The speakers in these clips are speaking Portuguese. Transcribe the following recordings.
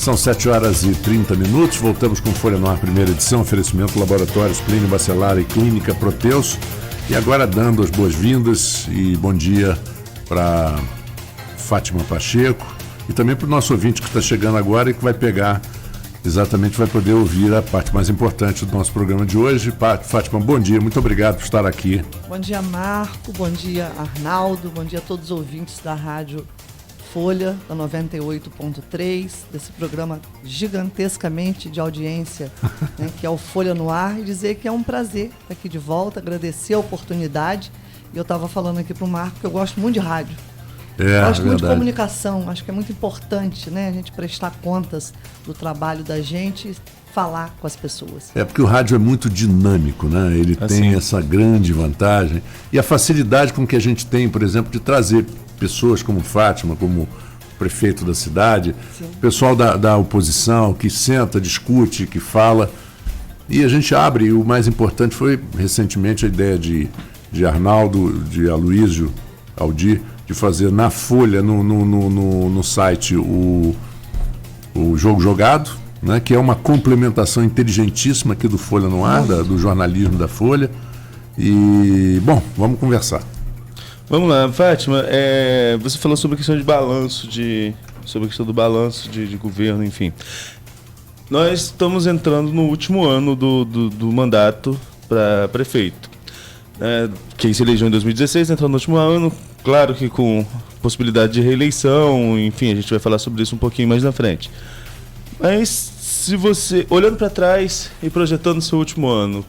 São 7h30. Voltamos com Folha no Ar, primeira edição. Oferecimento Laboratórios Plínio Bacelar e Clínica Proteus. E agora dando as boas-vindas e bom dia para Fátima Pacheco e também para o nosso ouvinte que está chegando agora e que vai pegar, exatamente, vai poder ouvir a parte mais importante do nosso programa de hoje. Fátima, bom dia, muito obrigado por estar aqui. Bom dia, Marco, bom dia, Arnaldo, bom dia a todos os ouvintes da Rádio Folha, da 98.3, desse programa gigantescamente de audiência, né, que é o Folha no Ar, e dizer que é um prazer estar aqui de volta, agradecer a oportunidade. E eu estava falando aqui para o Marco que eu gosto muito de rádio. Gosto muito de comunicação, acho que é muito importante, né, a gente prestar contas do trabalho da gente e falar com as pessoas. É porque o rádio é muito dinâmico, né? Ele tem essa grande vantagem e a facilidade com que a gente tem, por exemplo, de trazer pessoas como Fátima, como prefeito da cidade, pessoal da oposição que senta, discute, que fala, e a gente abre. E o mais importante foi recentemente a ideia de Arnaldo, de Aloysio, Aldir, de fazer na Folha, no site, o Jogo Jogado, né, que é uma complementação inteligentíssima aqui do Folha no Ar, do jornalismo da Folha. E, bom, vamos conversar. Vamos lá, Fátima, você falou sobre a questão de balanço, sobre a questão do balanço de governo, enfim. Nós estamos entrando no último ano do mandato para prefeito. Quem se elegeu em 2016 entrou no último ano, claro que com possibilidade de reeleição, enfim, a gente vai falar sobre isso um pouquinho mais na frente. Mas se você, olhando para trás e projetando o seu último ano,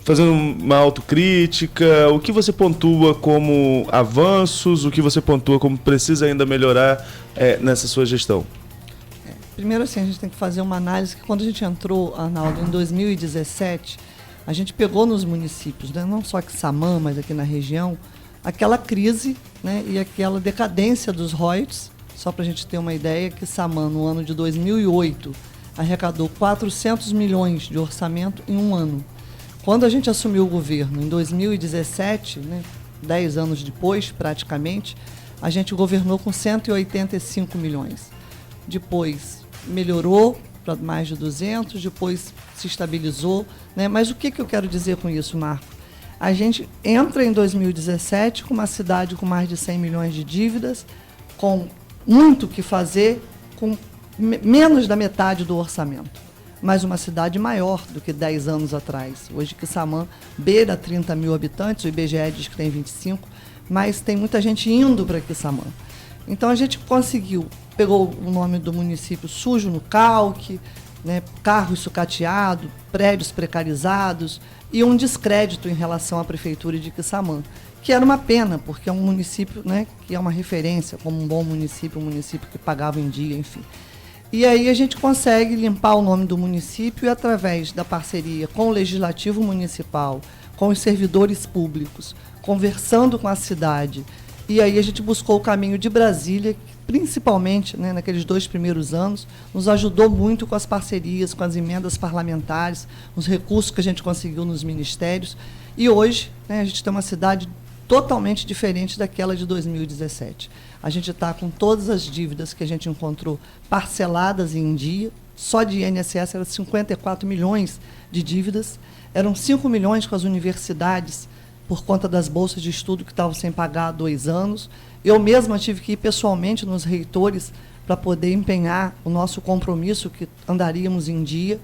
fazendo uma autocrítica, o que você pontua como avanços, o que você pontua como precisa ainda melhorar nessa sua gestão? Primeiro, assim, a gente tem que fazer uma análise que quando a gente entrou, Arnaldo, em 2017, a gente pegou nos municípios, né, não só Quissamã, mas aqui na região, aquela crise, né, e aquela decadência dos royalties. Só para a gente ter uma ideia, Quissamã, no ano de 2008, arrecadou 400 milhões de orçamento em um ano. Quando a gente assumiu o governo, em 2017, né, 10 anos depois, praticamente, a gente governou com 185 milhões. Depois melhorou para mais de 200, depois se estabilizou, né? Mas o que eu quero dizer com isso, Marco? A gente entra em 2017 com uma cidade com mais de 100 milhões de dívidas, com muito o que fazer, com menos da metade do orçamento. Mas uma cidade maior do que 10 anos atrás. Hoje, Quissamã beira 30 mil habitantes, o IBGE diz que tem 25, mas tem muita gente indo para Quissamã. Então, a gente pegou o nome do município sujo no calque, né, carros sucateados, prédios precarizados e um descrédito em relação à prefeitura de Quissamã, que era uma pena, porque é um município, né, que é uma referência como um bom município, um município que pagava em dia, enfim. E aí a gente consegue limpar o nome do município e, através da parceria com o Legislativo Municipal, com os servidores públicos, conversando com a cidade. E aí a gente buscou o caminho de Brasília, que, principalmente, né, naqueles 2 primeiros anos, nos ajudou muito com as parcerias, com as emendas parlamentares, os recursos que a gente conseguiu nos ministérios. E hoje, né, a gente tem uma cidade totalmente diferente daquela de 2017. A gente está com todas as dívidas que a gente encontrou parceladas em dia. Só de INSS eram 54 milhões de dívidas. Eram 5 milhões com as universidades por conta das bolsas de estudo que estavam sem pagar há 2 anos. Eu mesma tive que ir pessoalmente nos reitores para poder empenhar o nosso compromisso que andaríamos em dia.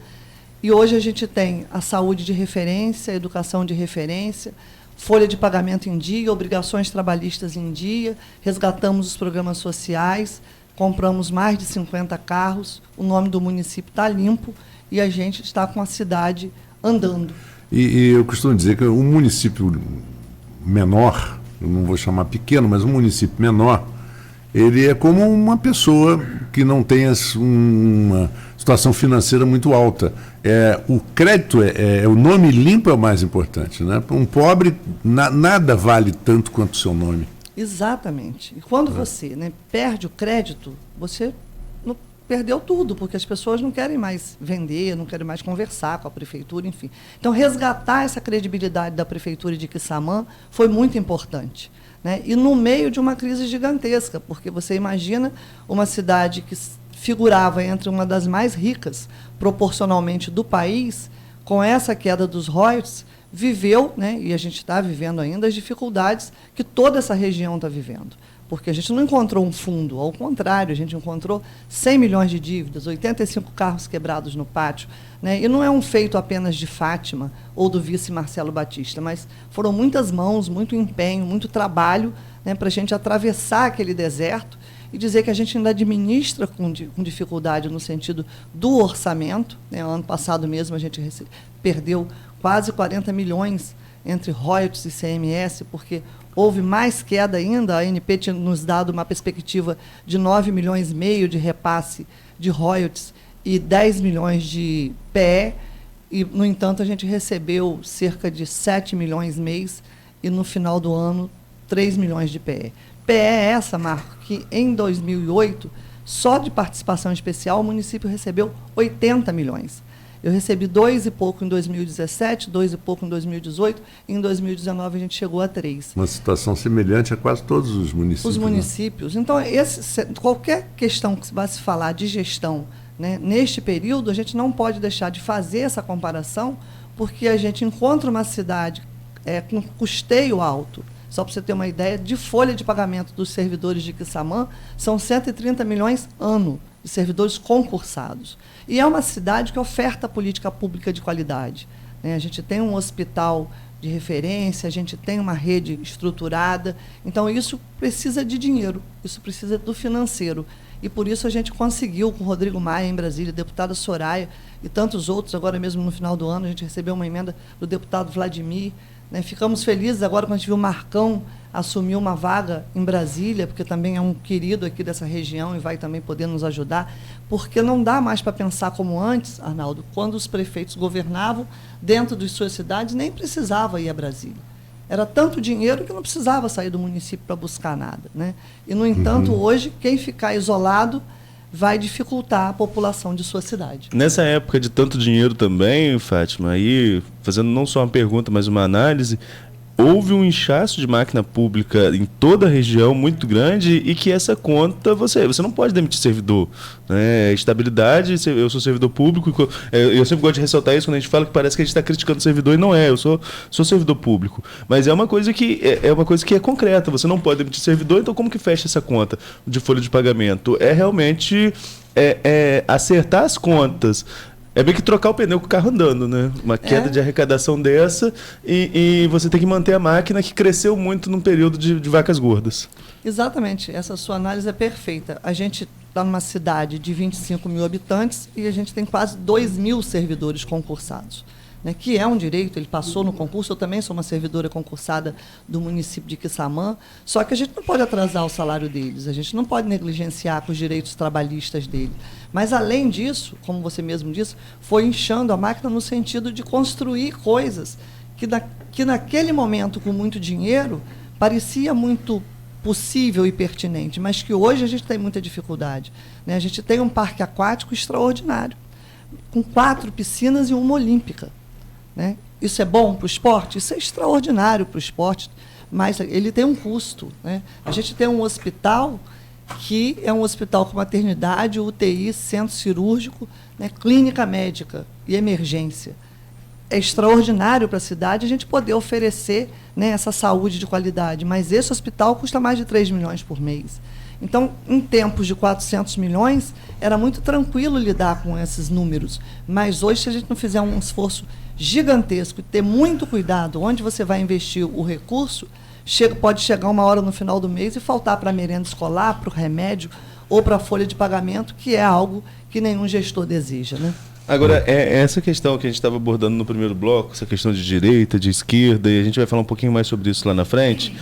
E hoje a gente tem a saúde de referência, a educação de referência, folha de pagamento em dia, obrigações trabalhistas em dia, resgatamos os programas sociais, compramos mais de 50 carros, o nome do município está limpo e a gente está com a cidade andando. E eu costumo dizer que um município menor, eu não vou chamar pequeno, mas um município menor, ele é como uma pessoa que não tem uma situação financeira muito alta. O crédito, o nome limpo é o mais importante, né? Para um pobre, nada vale tanto quanto o seu nome. Exatamente. E quando você, né, perde o crédito, você perdeu tudo, porque as pessoas não querem mais vender, não querem mais conversar com a prefeitura, enfim. Então, resgatar essa credibilidade da prefeitura de Quissamã foi muito importante, né? E no meio de uma crise gigantesca, porque você imagina uma cidade que figurava entre uma das mais ricas proporcionalmente do país, com essa queda dos royalties, viveu, né, e a gente está vivendo ainda, as dificuldades que toda essa região está vivendo. Porque a gente não encontrou um fundo, ao contrário, a gente encontrou 100 milhões de dívidas, 85 carros quebrados no pátio. Né, e não é um feito apenas de Fátima ou do vice Marcelo Batista, mas foram muitas mãos, muito empenho, muito trabalho, né, para a gente atravessar aquele deserto e dizer que a gente ainda administra com dificuldade no sentido do orçamento. Né, ano passado mesmo a gente perdeu quase 40 milhões entre royalties e CMS, porque houve mais queda ainda. A ANP tinha nos dado uma perspectiva de 9,5 milhões de repasse de royalties e 10 milhões de PE, e, no entanto, a gente recebeu cerca de 7 milhões mês e, no final do ano, 3 milhões de PE. PE é essa, Marco, que em 2008, só de participação especial, o município recebeu 80 milhões. Eu recebi 2 e pouco em 2017, 2 e pouco em 2018, e em 2019 a gente chegou a 3. Uma situação semelhante a quase todos os municípios. Os municípios. Né? Então, qualquer questão que vai se falar de gestão, né, neste período, a gente não pode deixar de fazer essa comparação, porque a gente encontra uma cidade com custeio alto. Só para você ter uma ideia, de folha de pagamento dos servidores de Quissamã, são 130 milhões ano de servidores concursados. E é uma cidade que oferta política pública de qualidade. Né? A gente tem um hospital de referência, a gente tem uma rede estruturada. Então, isso precisa de dinheiro, isso precisa do financeiro. E, por isso, a gente conseguiu, com o Rodrigo Maia, em Brasília, a deputada Soraya e tantos outros, agora mesmo no final do ano, a gente recebeu uma emenda do deputado Vladimir. Né? Ficamos felizes agora quando a gente viu o Marcão assumir uma vaga em Brasília, porque também é um querido aqui dessa região e vai também poder nos ajudar, porque não dá mais para pensar como antes, Arnaldo, quando os prefeitos governavam dentro de suas cidades, nem precisava ir a Brasília. Era tanto dinheiro que não precisava sair do município para buscar nada. Né? E, no entanto, hoje, quem ficar isolado vai dificultar a população de sua cidade. Nessa época de tanto dinheiro também, Fátima, aí, fazendo não só uma pergunta, mas uma análise, houve um inchaço de máquina pública em toda a região muito grande e que essa conta, você não pode demitir servidor. Né? Estabilidade, eu sou servidor público, eu sempre gosto de ressaltar isso quando a gente fala que parece que a gente está criticando o servidor, e não é, eu sou servidor público. Mas é uma coisa que é concreta, você não pode demitir servidor, então como que fecha essa conta de folha de pagamento? É realmente acertar as contas. É bem que trocar o pneu com o carro andando, né? Uma queda de arrecadação dessa e você tem que manter a máquina que cresceu muito num período de vacas gordas. Exatamente. Essa sua análise é perfeita. A gente está numa cidade de 25 mil habitantes e a gente tem quase 2 mil servidores concursados. Né, que é um direito, ele passou no concurso, eu também sou uma servidora concursada do município de Quissamã, só que a gente não pode atrasar o salário deles, a gente não pode negligenciar com os direitos trabalhistas deles. Mas, além disso, como você mesmo disse, foi inchando a máquina no sentido de construir coisas que naquele momento, com muito dinheiro, parecia muito possível e pertinente, mas que hoje a gente tem muita dificuldade. Né? A gente tem um parque aquático extraordinário, com 4 piscinas e uma olímpica. Né? Isso é bom para o esporte? Isso é extraordinário para o esporte, mas ele tem um custo. Né? A gente tem um hospital que é um hospital com maternidade, UTI, centro cirúrgico, né? Clínica médica e emergência. É extraordinário para a cidade a gente poder oferecer, né, essa saúde de qualidade, mas esse hospital custa mais de 3 milhões por mês. Então, em tempos de 400 milhões, era muito tranquilo lidar com esses números. Mas hoje, se a gente não fizer um esforço gigantesco e ter muito cuidado onde você vai investir o recurso, pode chegar uma hora no final do mês e faltar para a merenda escolar, para o remédio ou para a folha de pagamento, que é algo que nenhum gestor deseja. Né? Agora, essa questão que a gente estava abordando no primeiro bloco, essa questão de direita, de esquerda, e a gente vai falar um pouquinho mais sobre isso lá na frente.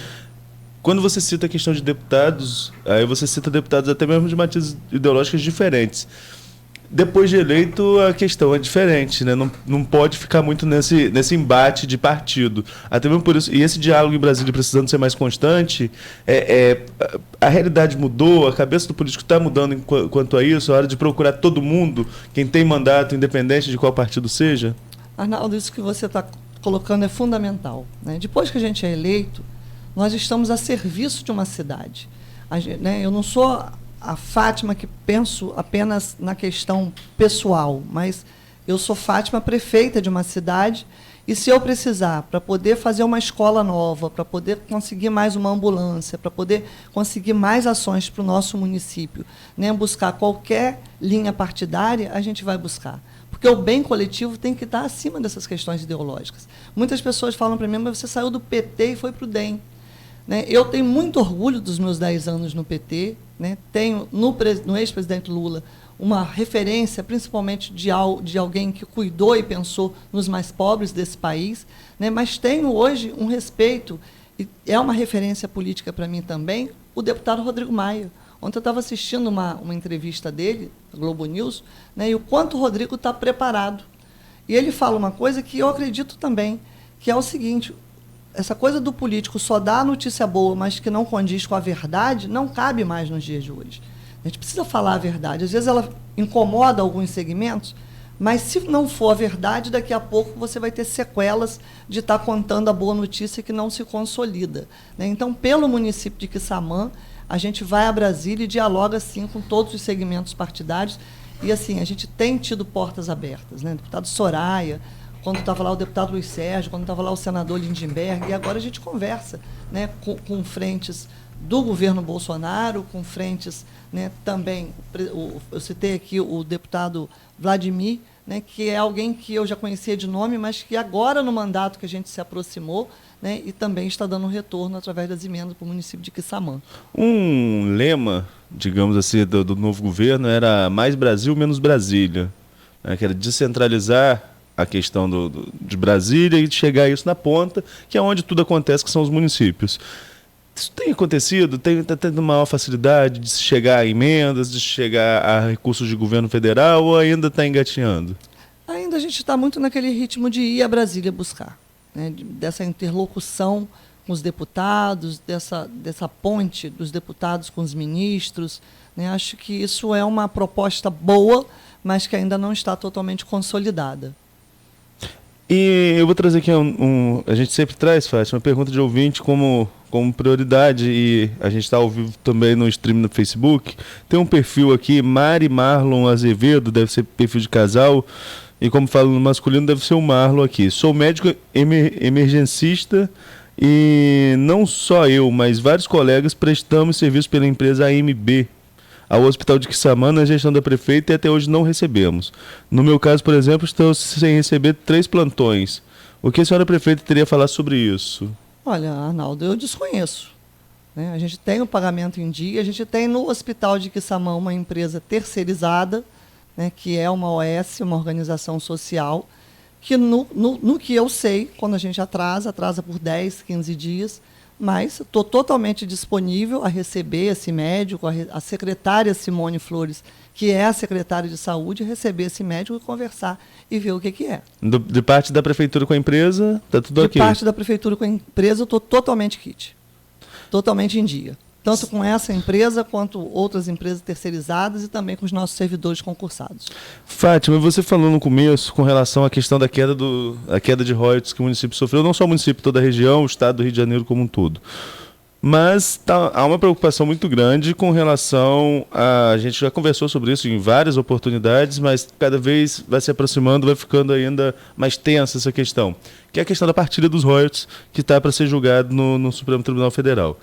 Quando você cita a questão de deputados, aí você cita deputados até mesmo de matizes ideológicos diferentes. Depois de eleito, a questão é diferente, né? Não pode ficar muito nesse embate de partido. Até mesmo por isso, e esse diálogo em Brasília precisando ser mais constante, a realidade mudou, a cabeça do político está mudando quanto a isso, a hora de procurar todo mundo, quem tem mandato, independente de qual partido seja? Arnaldo, isso que você está colocando é fundamental. Né? Depois que a gente é eleito, nós estamos a serviço de uma cidade. Eu não sou a Fátima que penso apenas na questão pessoal, mas eu sou Fátima, prefeita de uma cidade, e se eu precisar, para poder fazer uma escola nova, para poder conseguir mais uma ambulância, para poder conseguir mais ações para o nosso município, né, buscar qualquer linha partidária, a gente vai buscar. Porque o bem coletivo tem que estar acima dessas questões ideológicas. Muitas pessoas falam para mim, mas você saiu do PT e foi para o DEM. Né? Eu tenho muito orgulho dos meus 10 anos no PT, né? Tenho no ex-presidente Lula uma referência, principalmente de alguém que cuidou e pensou nos mais pobres desse país, né? Mas tenho hoje um respeito, e é uma referência política para mim também, o deputado Rodrigo Maia. Ontem eu estava assistindo uma entrevista dele, da Globo News, né, e o quanto o Rodrigo está preparado. E ele fala uma coisa que eu acredito também, que é o seguinte, essa coisa do político só dar a notícia boa, mas que não condiz com a verdade, não cabe mais nos dias de hoje. A gente precisa falar a verdade. Às vezes ela incomoda alguns segmentos, mas se não for a verdade, daqui a pouco você vai ter sequelas de estar contando a boa notícia que não se consolida. Né? Então, pelo município de Quissamã, a gente vai a Brasília e dialoga, sim, com todos os segmentos partidários. E, assim, a gente tem tido portas abertas. Né? O deputado Soraya, quando estava lá o deputado Luiz Sérgio, quando estava lá o senador Lindenberg, e agora a gente conversa, né, com frentes do governo Bolsonaro, com frentes, né, também, eu citei aqui o deputado Vladimir, né, que é alguém que eu já conhecia de nome, mas que agora, no mandato que a gente se aproximou, né, e também está dando um retorno através das emendas para o município de Quissamã. Um lema, digamos assim, do novo governo era mais Brasil, menos Brasília, né, que era descentralizar a questão de Brasília e chegar a isso na ponta, que é onde tudo acontece, que são os municípios. Isso tem acontecido? Está tendo maior facilidade de se chegar a emendas, de chegar a recursos de governo federal, ou ainda está engatinhando? Ainda a gente está muito naquele ritmo de ir a Brasília buscar, né, dessa interlocução com os deputados, dessa ponte dos deputados com os ministros. Né, acho que isso é uma proposta boa, mas que ainda não está totalmente consolidada. E eu vou trazer aqui a gente sempre traz, Fátima, uma pergunta de ouvinte como prioridade, e a gente está ao vivo também no stream no Facebook. Tem um perfil aqui, Mari Marlon Azevedo, deve ser perfil de casal, e como falo no masculino, deve ser o Marlon aqui. Sou médico emergencista e não só eu, mas vários colegas prestamos serviço pela empresa AMB ao Hospital de Quissamã na gestão da prefeita e até hoje não recebemos. No meu caso, por exemplo, estou sem receber 3 plantões. O que a senhora prefeita teria a falar sobre isso? Olha, Arnaldo, eu desconheço. Né? A gente tem o pagamento em dia, a gente tem no Hospital de Quissamã uma empresa terceirizada, né, que é uma OS, uma organização social, que no que eu sei, quando a gente atrasa por 10, 15 dias, mas estou totalmente disponível a receber esse médico, a secretária Simone Flores, que é a secretária de saúde, receber esse médico e conversar e ver o que é. De parte da prefeitura com a empresa, está tudo ok? De parte da prefeitura com a empresa, eu estou totalmente kit. Totalmente em dia. Tanto com essa empresa, quanto outras empresas terceirizadas e também com os nossos servidores concursados. Fátima, você falou no começo com relação à questão da queda de royalties que o município sofreu, não só o município, toda a região, o estado do Rio de Janeiro como um todo. Mas há uma preocupação muito grande com relação a gente já conversou sobre isso em várias oportunidades, mas cada vez vai se aproximando, vai ficando ainda mais tensa essa questão, que é a questão da partilha dos royalties, que está para ser julgado no Supremo Tribunal Federal.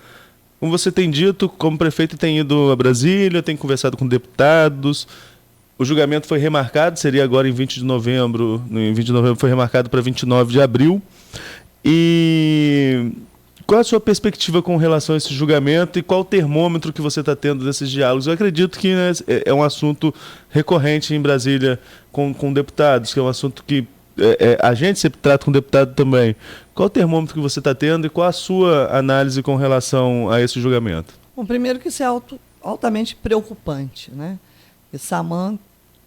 Como você tem dito, como prefeito tem ido a Brasília, tem conversado com deputados, o julgamento foi remarcado, seria agora em 20 de novembro, foi remarcado para 29 de abril, e qual a sua perspectiva com relação a esse julgamento e qual o termômetro que você está tendo desses diálogos? Eu acredito que, né, é um assunto recorrente em Brasília com deputados, que é um assunto que a gente sempre trata com deputado também. Qual o termômetro que você está tendo e qual a sua análise com relação a esse julgamento? Bom, primeiro que isso é altamente preocupante, né? Quissamã,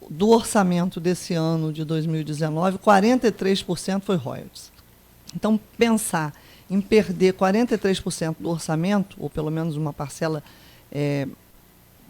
do orçamento desse ano de 2019, 43% foi royalties. Então, pensar em perder 43% do orçamento, ou pelo menos uma parcela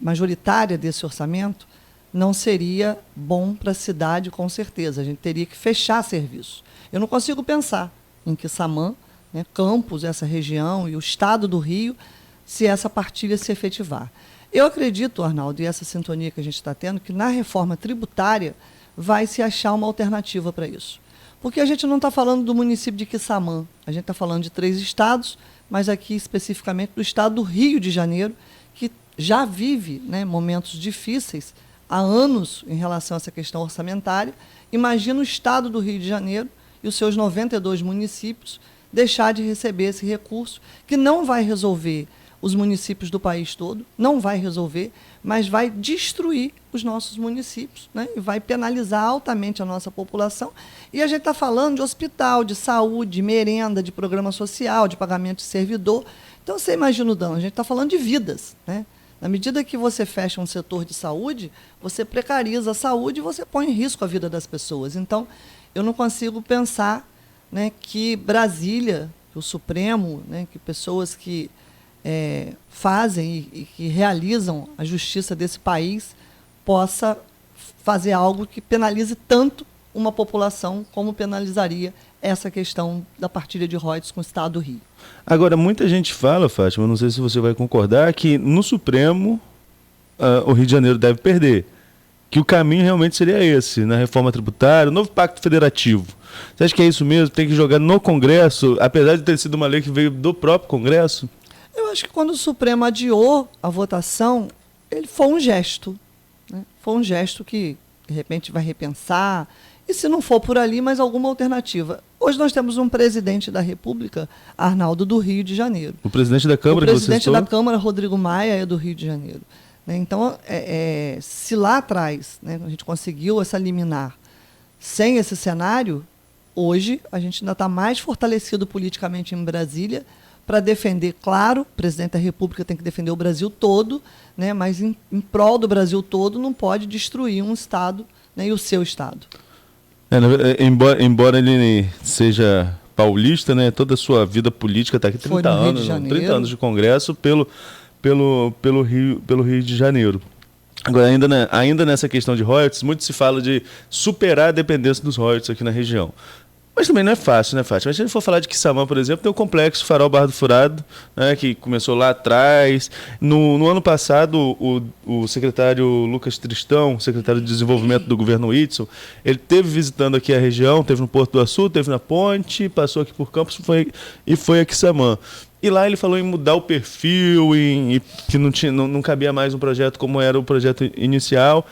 majoritária desse orçamento, não seria bom para a cidade, com certeza. A gente teria que fechar serviço. Eu não consigo pensar em Quissamã, né, Campos, essa região e o estado do Rio, se essa partilha se efetivar. Eu acredito, Arnaldo, e essa sintonia que a gente está tendo, que na reforma tributária vai se achar uma alternativa para isso. Porque a gente não está falando do município de Quissamã, a gente está falando de 3 estados, mas aqui especificamente do estado do Rio de Janeiro, que já vive, né, momentos difíceis há anos em relação a essa questão orçamentária. Imagina o estado do Rio de Janeiro e os seus 92 municípios deixar de receber esse recurso, que não vai resolver os municípios do país todo, não vai resolver, mas vai destruir os nossos municípios, né? E vai penalizar altamente a nossa população. E a gente está falando de hospital, de saúde, de merenda, de programa social, de pagamento de servidor. Então, você imagina o dano, a gente está falando de vidas, né? Na medida que você fecha um setor de saúde, você precariza a saúde e você põe em risco a vida das pessoas. Então, eu não consigo pensar, né, que Brasília, que o Supremo, né, que pessoas que fazem e que realizam a justiça desse país possa fazer algo que penalize tanto uma população como penalizaria essa questão da partilha de royalties com o Estado do Rio. Agora, muita gente fala, Fátima, não sei se você vai concordar, que no Supremo o Rio de Janeiro deve perder. Que o caminho realmente seria esse, na reforma tributária, o novo pacto federativo. Você acha que é isso mesmo? Tem que jogar no Congresso, apesar de ter sido uma lei que veio do próprio Congresso? Eu acho que quando o Supremo adiou a votação, ele foi um gesto. Né? Foi um gesto que, de repente, vai repensar. E se não for por ali, mas alguma alternativa. Hoje nós temos um presidente da República, Arnaldo, do Rio de Janeiro. O presidente da Câmara, o presidente da Câmara, Rodrigo Maia, é do Rio de Janeiro. Né? Então, se lá atrás, né, a gente conseguiu essa liminar sem esse cenário, hoje a gente ainda está mais fortalecido politicamente em Brasília para defender, claro, o presidente da República tem que defender o Brasil todo, né, mas em prol do Brasil todo não pode destruir um Estado, né, e o seu Estado. Embora ele seja paulista, né, toda a sua vida política está aqui 30 anos, 30 anos de Congresso pelo Rio de Janeiro. Agora, ainda nessa questão de royalties, muito se fala de superar a dependência dos royalties aqui na região. Mas também não é fácil, né, Fátima? Mas se a gente for falar de Quissamã, por exemplo, tem o complexo Farol Barra do Furado, né, que começou lá atrás. No ano passado, o secretário Lucas Tristão, secretário de Desenvolvimento do governo Whitson, ele esteve visitando aqui a região, esteve no Porto do Açu, esteve na Ponte, passou aqui por Campos e foi a Quissamã. E lá ele falou em mudar o perfil, que não cabia mais um projeto como era o projeto inicial.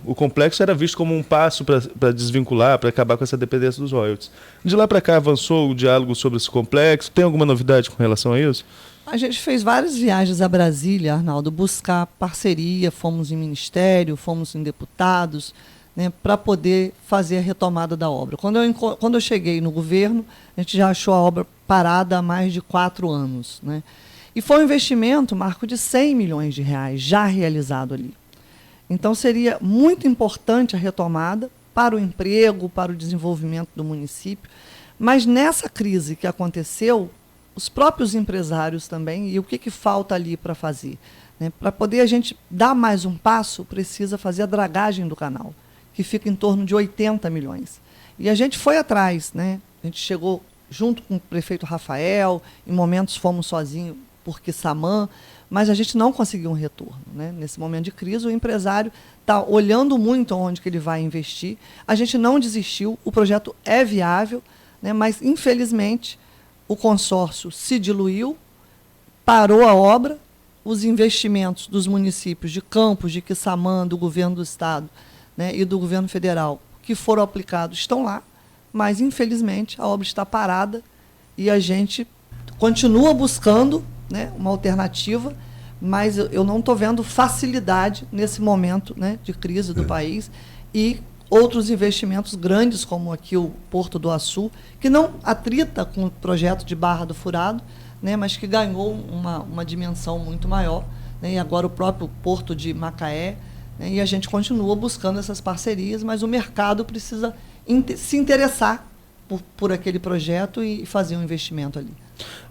O complexo era visto como um passo para desvincular, para acabar com essa dependência dos royalties. De lá para cá avançou o diálogo sobre esse complexo? Tem alguma novidade com relação a isso? A gente fez várias viagens a Brasília, Arnaldo, buscar parceria, fomos em ministério, fomos em deputados, né, para poder fazer a retomada da obra. Quando eu cheguei no governo, a gente já achou a obra parada há mais de 4 anos. Né? E foi um investimento, Marco, de 100 milhões de reais já realizado ali. Então, seria muito importante a retomada para o emprego, para o desenvolvimento do município. Mas nessa crise que aconteceu, os próprios empresários também, e o que falta ali para fazer? Né? Para poder a gente dar mais um passo, precisa fazer a dragagem do canal, que fica em torno de 80 milhões. E a gente foi atrás, né? A gente chegou junto com o prefeito Rafael, em momentos fomos sozinhos por Quissamã, mas a gente não conseguiu um retorno. Né? Nesse momento de crise, o empresário está olhando muito onde que ele vai investir. A gente não desistiu, o projeto é viável, né? Mas, infelizmente, o consórcio se diluiu, parou a obra, os investimentos dos municípios de Campos, de Quissamã, do governo do Estado, né, e do governo federal, que foram aplicados, estão lá, mas, infelizmente, a obra está parada e a gente continua buscando, né, uma alternativa, mas eu não estou vendo facilidade nesse momento, né, de crise do país, e outros investimentos grandes, como aqui o Porto do Açu, que não atrita com o projeto de Barra do Furado, né, mas que ganhou uma dimensão muito maior, né, e agora o próprio Porto de Macaé, né, e a gente continua buscando essas parcerias, mas o mercado precisa se interessar por aquele projeto e fazer um investimento ali.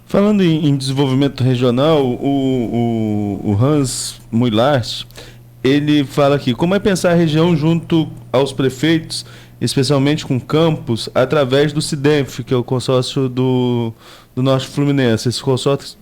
Falando em desenvolvimento regional, o Hans Muilart, ele fala aqui, como é pensar a região junto aos prefeitos, especialmente com Campos, através do SIDENF, que é o consórcio do Norte Fluminense, esse consórcio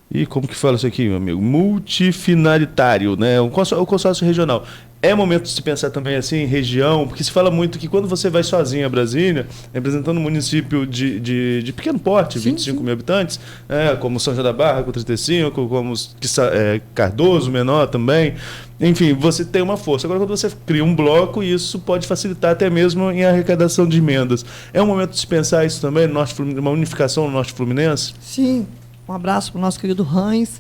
E como que fala isso aqui, meu amigo? Multifinalitário, né? O consórcio regional. É momento de se pensar também assim, em região, porque se fala muito que quando você vai sozinho a Brasília, representando um município de pequeno porte, Sim, 25 sim. mil habitantes, como São João da Barra, com 35, como Cardoso, menor também. Enfim, você tem uma força. Agora, quando você cria um bloco, isso pode facilitar até mesmo em arrecadação de emendas. É um momento de se pensar isso também, uma unificação no Norte Fluminense? Sim, um abraço para o nosso querido Hans.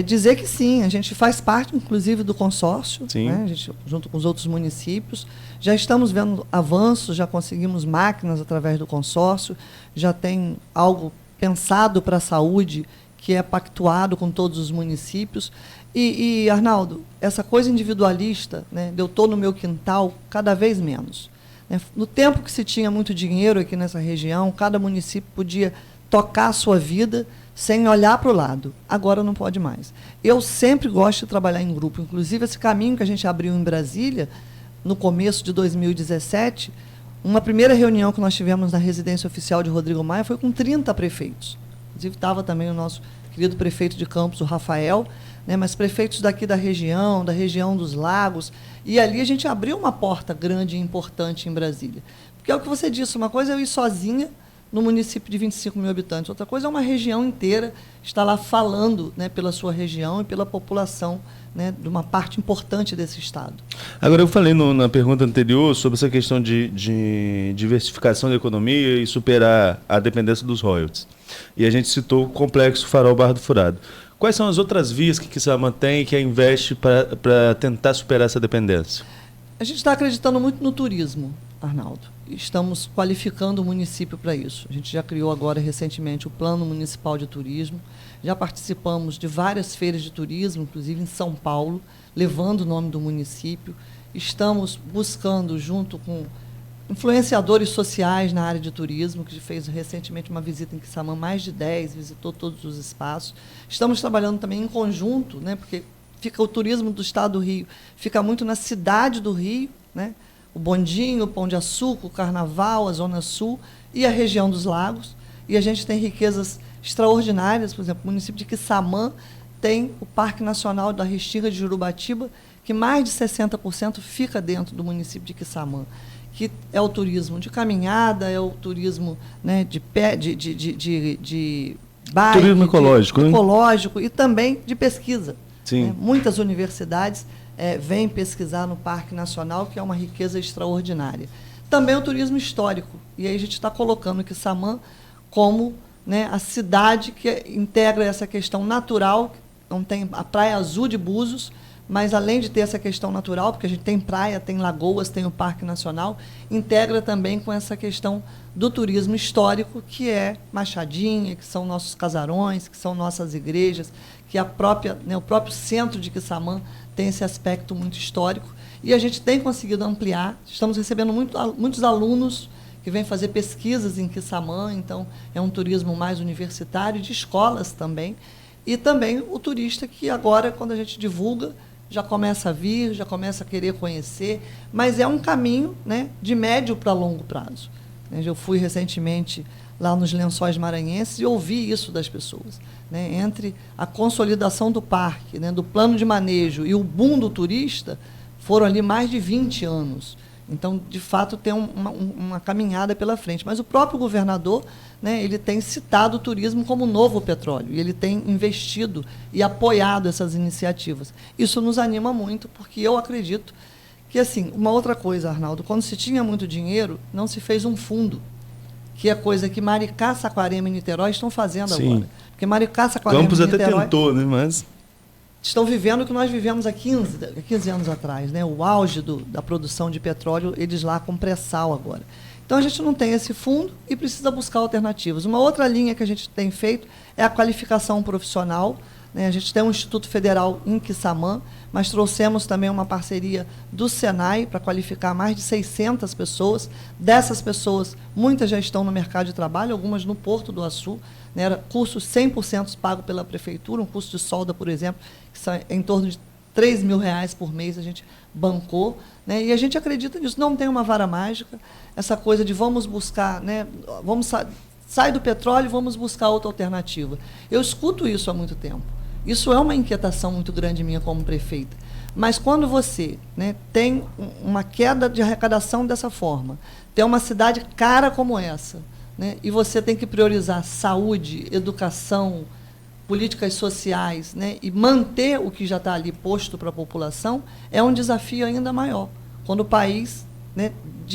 Dizer que sim, a gente faz parte, inclusive, do consórcio, né? A gente, junto com os outros municípios. Já estamos vendo avanços, já conseguimos máquinas através do consórcio, já tem algo pensado para a saúde que é pactuado com todos os municípios. E Arnaldo, essa coisa individualista, né, de eu estou no meu quintal, cada vez menos. Né? No tempo que se tinha muito dinheiro aqui nessa região, cada município podia tocar a sua vida sem olhar para o lado. Agora não pode mais. Eu sempre gosto de trabalhar em grupo. Inclusive, esse caminho que a gente abriu em Brasília, no começo de 2017, uma primeira reunião que nós tivemos na residência oficial de Rodrigo Maia foi com 30 prefeitos. Inclusive, estava também o nosso querido prefeito de Campos, o Rafael, né, mas prefeitos daqui da região dos Lagos. E ali a gente abriu uma porta grande e importante em Brasília. Porque é o que você disse, uma coisa é eu ir sozinha no município de 25 mil habitantes. Outra coisa é uma região inteira estar lá falando, né, pela sua região e pela população, né, de uma parte importante desse estado. Agora, eu falei na pergunta anterior sobre essa questão de diversificação da economia e superar a dependência dos royalties. E a gente citou o Complexo Farol Barra do Furado. Quais são as outras vias que Quissamã tem e que investe para tentar superar essa dependência? A gente está acreditando muito no turismo, Arnaldo. Estamos qualificando o município para isso. A gente já criou agora, recentemente, o Plano Municipal de Turismo. Já participamos de várias feiras de turismo, inclusive em São Paulo, levando o nome do município. Estamos buscando, junto com influenciadores sociais na área de turismo, que fez recentemente uma visita em Quissamã, mais de 10, visitou todos os espaços. Estamos trabalhando também em conjunto, né, porque fica o turismo do estado do Rio, fica muito na cidade do Rio, né? O Bondinho, o Pão de Açúcar, o Carnaval, a Zona Sul e a região dos Lagos. E a gente tem riquezas extraordinárias, por exemplo, o município de Quissamã tem o Parque Nacional da Restinga de Jurubatiba, que mais de 60% fica dentro do município de Quissamã, que é o turismo de caminhada, é o turismo, né, de bike, turismo ecológico, ecológico, e também de pesquisa. Sim. Né? Muitas universidades vêm pesquisar no Parque Nacional, que é uma riqueza extraordinária. Também o turismo histórico. E aí a gente está colocando Quissamã como, né, a cidade que integra essa questão natural. Não tem a Praia Azul de Búzios, mas além de ter essa questão natural, porque a gente tem praia, tem lagoas, tem o Parque Nacional, integra também com essa questão do turismo histórico, que é Machadinha, que são nossos casarões, que são nossas igrejas, que o próprio centro de Quissamã tem esse aspecto muito histórico. E a gente tem conseguido ampliar, estamos recebendo muitos alunos que vêm fazer pesquisas em Quissamã, então é um turismo mais universitário, de escolas também, e também o turista que agora, quando a gente divulga, já começa a vir, já começa a querer conhecer, mas é um caminho, né, de médio para longo prazo. Eu fui recentemente lá nos Lençóis Maranhenses e ouvi isso das pessoas. Né? Entre a consolidação do parque, né, do plano de manejo e o boom do turista, foram ali mais de 20 anos. Então, de fato, tem uma caminhada pela frente. Mas o próprio governador, né, ele tem citado o turismo como novo petróleo, e ele tem investido e apoiado essas iniciativas. Isso nos anima muito, porque eu acredito que, assim, uma outra coisa, Arnaldo, quando se tinha muito dinheiro, não se fez um fundo, que é coisa que Maricá, Saquarema e Niterói estão fazendo. Sim. Agora. Porque Maricá, Saquarema Campos e Niterói até tentou, né, mas estão vivendo o que nós vivemos há 15 anos atrás, né? O auge da produção de petróleo, eles lá com pré-sal agora. Então, a gente não tem esse fundo e precisa buscar alternativas. Uma outra linha que a gente tem feito é a qualificação profissional. Né? A gente tem um Instituto Federal em Quissamã, mas trouxemos também uma parceria do Senai para qualificar mais de 600 pessoas. Dessas pessoas, muitas já estão no mercado de trabalho, algumas no Porto do Açu. Né? Era curso 100% pago pela prefeitura, um curso de solda, por exemplo, que são em torno de R$3 mil por mês, a gente bancou. Né? E a gente acredita nisso, não tem uma vara mágica, essa coisa de vamos buscar, né, vamos sai do petróleo e vamos buscar outra alternativa. Eu escuto isso há muito tempo. Isso é uma inquietação muito grande minha como prefeita. Mas quando você, né, tem uma queda de arrecadação dessa forma, tem uma cidade cara como essa, né, e você tem que priorizar saúde, educação, políticas sociais, né, e manter o que já está ali posto para a população, é um desafio ainda maior. Quando o país, né,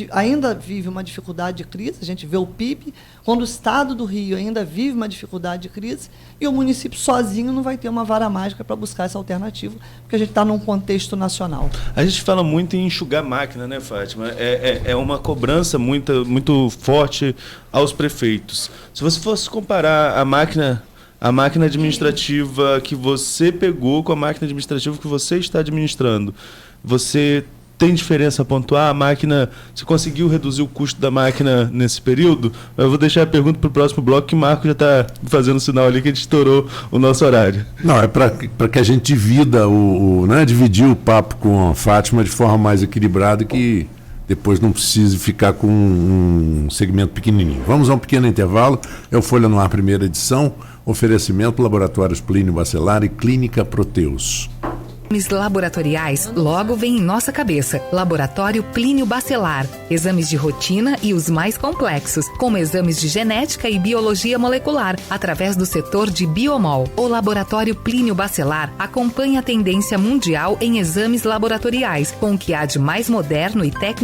ainda vive uma dificuldade de crise, a gente vê o PIB, quando o estado do Rio ainda vive uma dificuldade de crise, e o município sozinho não vai ter uma vara mágica para buscar essa alternativa, porque a gente está num contexto nacional. A gente fala muito em enxugar máquina, né, Fátima? É uma cobrança muito forte aos prefeitos. Se você fosse comparar a máquina administrativa que você pegou com a máquina administrativa que você está administrando, você tem diferença a pontuar? A máquina, você conseguiu reduzir o custo da máquina nesse período? Eu vou deixar a pergunta para o próximo bloco, que o Marco já está fazendo sinal ali que a gente estourou o nosso horário. Não, é para que a gente divida né, dividir o papo com a Fátima de forma mais equilibrada, que depois não precise ficar com um segmento pequenininho. Vamos a um pequeno intervalo. É o Folha no Ar, primeira edição. Oferecimento Laboratórios Plínio Bacelar e Clínica Proteus. Exames laboratoriais logo vem em nossa cabeça. Laboratório Plínio Bacelar. Exames de rotina e os mais complexos, como exames de genética e biologia molecular, através do setor de Biomol. O Laboratório Plínio Bacelar acompanha a tendência mundial em exames laboratoriais, com o que há de mais moderno e tecnológico